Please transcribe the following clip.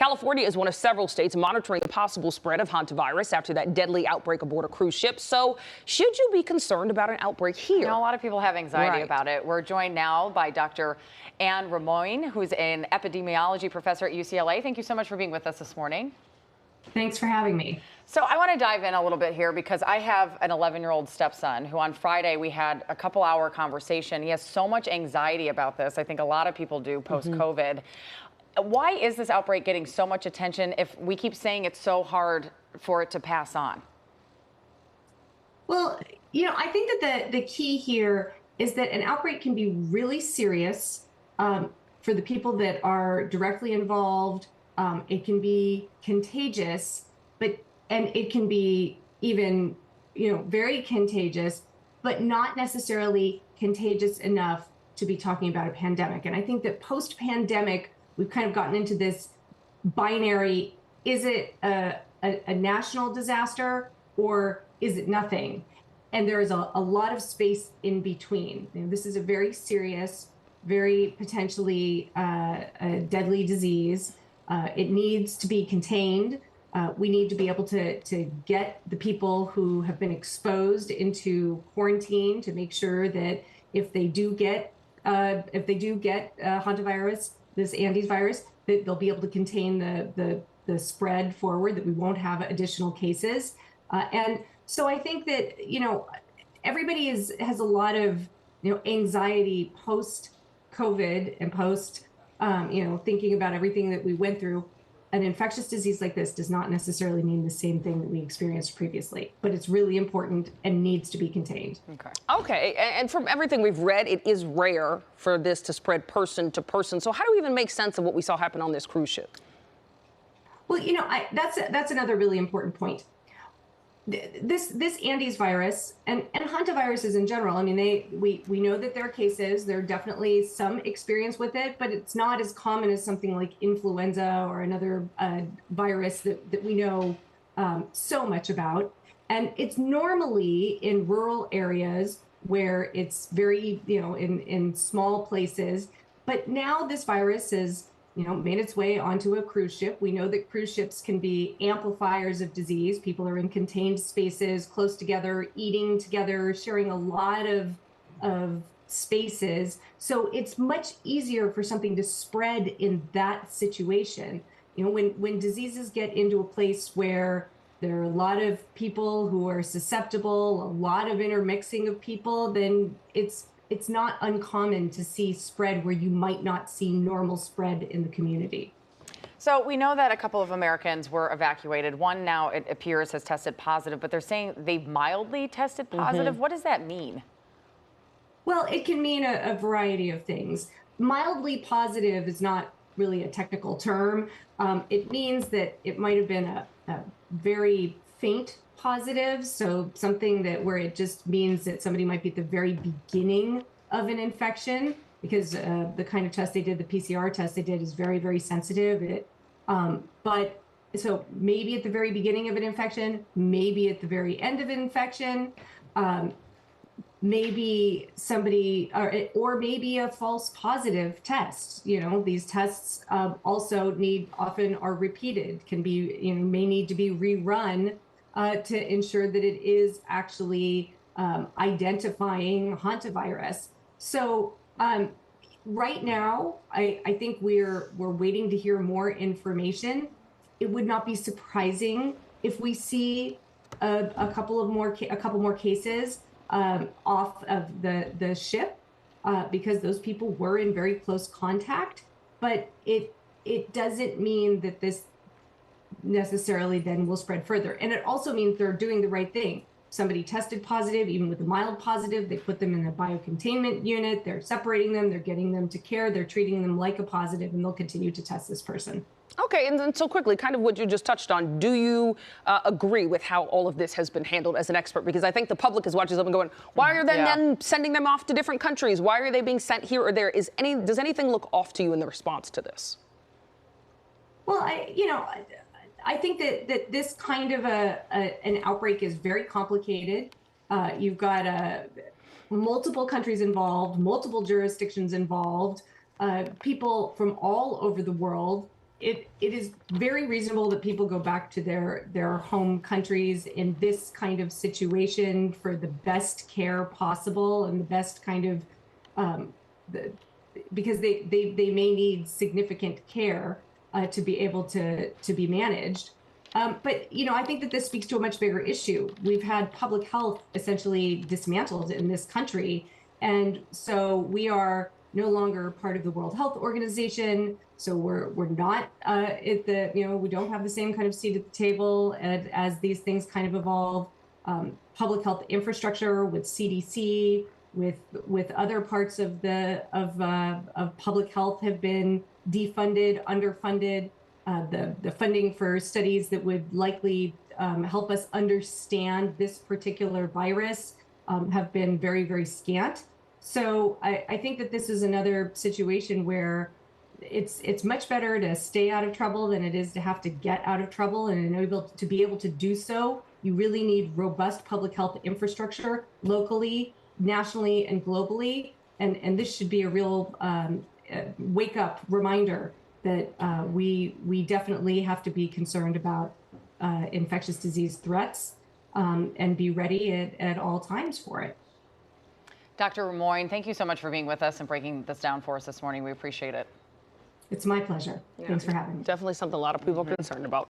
California is one of several states monitoring the possible spread of Hantavirus after that deadly outbreak aboard a cruise ship. So should you be concerned about an outbreak here? You know, a lot of people have anxiety about it. We're joined now by Dr. Rimoin, who's an epidemiology professor at UCLA. Thank you so much for being with us this morning. Thanks for having me. So I want to dive in a little bit here because I have an 11-year-old stepson who on Friday we had a couple-hour conversation. He has so much anxiety about this. I think a lot of people do post-COVID. Why is this outbreak getting so much attention if we keep saying it's so hard for it to pass on? Well, you know, I think that the key here is that an outbreak can be really serious for the people that are directly involved. It can be contagious, and it can be even, very contagious, but not necessarily contagious enough to be talking about a pandemic. And I think that post-pandemic, we've kind of gotten into this binary: is it a national disaster or is it nothing? And there is a lot of space in between. This is a very serious, very potentially deadly disease. It needs to be contained. We need to be able to get the people who have been exposed into quarantine to make sure that if they do get hantavirus, this Andes virus, that they'll be able to contain the spread forward, that we won't have additional cases. And so I think that, everybody has a lot of, anxiety post-COVID and post, thinking about everything that we went through. An infectious disease like this does not necessarily mean the same thing that we experienced previously, but it's really important and needs to be contained. Okay. And from everything we've read, it is rare for this to spread person to person. So how do we even make sense of what we saw happen on this cruise ship? Well, that's another really important point. This Andes virus and hantaviruses in general, I mean, we know that there are cases. There are definitely some experience with it, but it's not as common as something like influenza or another virus that we know so much about. And it's normally in rural areas where it's very, in small places. But now this virus has made its way onto a cruise ship. We know that cruise ships can be amplifiers of disease. People are in contained spaces, close together, eating together, sharing a lot of spaces. So it's much easier for something to spread in that situation. When diseases get into a place where there are a lot of people who are susceptible, a lot of intermixing of people, then it's not uncommon to see spread where you might not see normal spread in the community. So we know that a couple of Americans were evacuated. One now, it appears, has tested positive, but they're saying they mildly tested positive. What does that mean? Well, it can mean a variety of things. Mildly positive is not really a technical term. It means that it might have been a very faint positive, so something where it just means that somebody might be at the very beginning of an infection, because the kind of test they did, the PCR test they did, is very, very sensitive. But so maybe at the very beginning of an infection, maybe at the very end of an infection, maybe somebody, or maybe a false positive test. These tests also often are repeated, can be, may need to be rerun to ensure that it is actually identifying hantavirus. So right now, I think we're waiting to hear more information. It would not be surprising if we see a couple more cases off of the ship because those people were in very close contact. But it doesn't mean that this necessarily then will spread further. And it also means they're doing the right thing. Somebody tested positive, even with a mild positive, they put them in a biocontainment unit, they're separating them, they're getting them to care, they're treating them like a positive, and they'll continue to test this person. Okay, and then so quickly, kind of what you just touched on, do you agree with how all of this has been handled as an expert? Because I think the public is watching something going, why are they then sending them off to different countries? Why are they being sent here or there? Does anything look off to you in the response to this? Well, I think that this kind of an outbreak is very complicated. You've got multiple countries involved, multiple jurisdictions involved, people from all over the world. it is very reasonable that people go back to their home countries in this kind of situation for the best care possible and the best kind of because they may need significant care to be able to be managed. But I think that this speaks to a much bigger issue. We've had public health essentially dismantled in this country, and so we are no longer part of the World Health Organization. So we're not at the we don't have the same kind of seat at the table as these things kind of evolve. Public health infrastructure with CDC, with other parts of public health have been defunded, underfunded. The funding for studies that would likely help us understand this particular virus have been very, very scant. So I think that this is another situation where it's much better to stay out of trouble than it is to have to get out of trouble. And to be able to do so, you really need robust public health infrastructure locally, nationally, and globally. And this should be a real wake-up reminder that we definitely have to be concerned about infectious disease threats and be ready at all times for it. Dr. Rimoin, thank you so much for being with us and breaking this down for us this morning. We appreciate it. It's my pleasure. Thanks for having me. Definitely something a lot of people are concerned about.